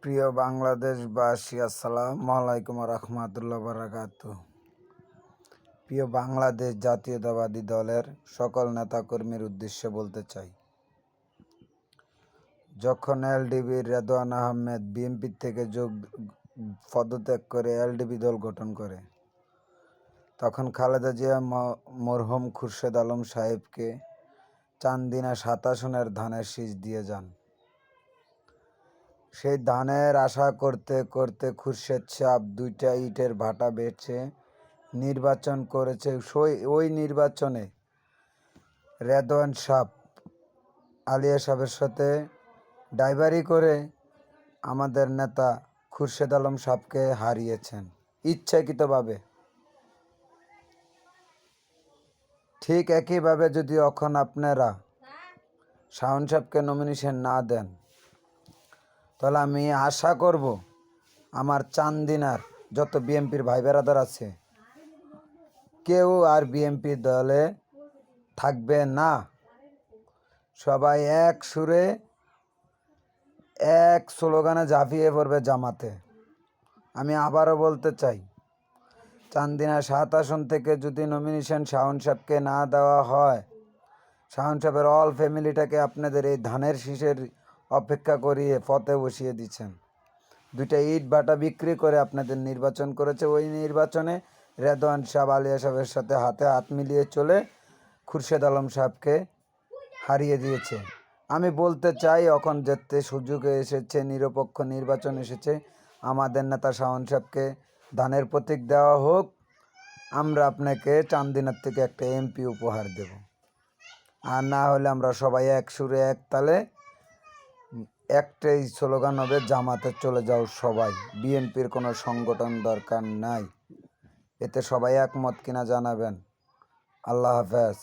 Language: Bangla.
প্রিয় বাংলাদেশবাসী, আসসালামু আলাইকুম রহমতুল্লাহ বারাকাতুহু। প্রিয় বাংলাদেশ জাতীয়তাবাদী দলের সকল নেতাকর্মীর উদ্দেশ্যে বলতে চাই, যখন এলডিবির রেদওয়ান আহমেদ বিএনপি থেকে পদত্যাগ করে এলডিবি দল গঠন করে, তখন খালেদা জিয়া মরহুম খুরশেদ আলম সাহেবকে চান্দিনা ৭ আসনের ধানের শীষ দিয়ে যান। সেই ধানের আশা করতে করতে খুরশেদ সাহেব 2টা ইটের ভাটা বেচে নির্বাচন করেছে। ওই নির্বাচনে রেদওয়ান সাহেব আলিয়া সাহেবের সাথে ড্রাইভারি করে আমাদের নেতা খুরশেদ আলম সাহেবকে হারিয়েছেন ইচ্ছাকৃতভাবে। ঠিক একইভাবে যদি এখন আপনারা শাওন সাহেবকে নমিনেশন না দেন, তাহলে আমি আশা করব আমার চান্দিনার যত বিএনপির ভাই বেরাদার আছে কেউ আর বিএনপি দলে থাকবে না। সবাই এক সুরে এক স্লোগানে ঝাঁপিয়ে পড়বে জামাতে। আমি আবারও বলতে চাই, চান্দিনা 7 আসন থেকে যদি নমিনেশন শাওন সাহেবকে না দেওয়া হয়, শাওন সাহেবের অল ফ্যামিলিটাকে আপনাদের এই ধানের শীষের অপেক্ষা করিয়ে পথে বসিয়ে দিচ্ছেন। 2টা ইট ভাটা বিক্রি করে আপনাদের নির্বাচন করেছে। ওই নির্বাচনে রেদওয়ান সাহেব আলিয়া সাহেবের সাথে হাতে হাত মিলিয়ে চলে খুরশেদ আলম সাহেবকে হারিয়ে দিয়েছে। আমি বলতে চাই, এখন যেতে সুযোগ এসেছে, নিরপেক্ষ নির্বাচন এসেছে, আমাদের নেতা শাওন সাহেবকে ধানের প্রতীক দেওয়া হোক। আমরা আপনাকে চান্দিনার থেকে একটা এমপি উপহার দেব। আর না হলে আমরা সবাই এক সুরে এক তালে একটাই স্লোগান হবে, জামাতে চলে যাও সবাই, বিএনপির কোনো সংগঠন দরকার নাই। এতে সবাই একমত কিনা জানাবেন। আল্লাহ হাফেজ।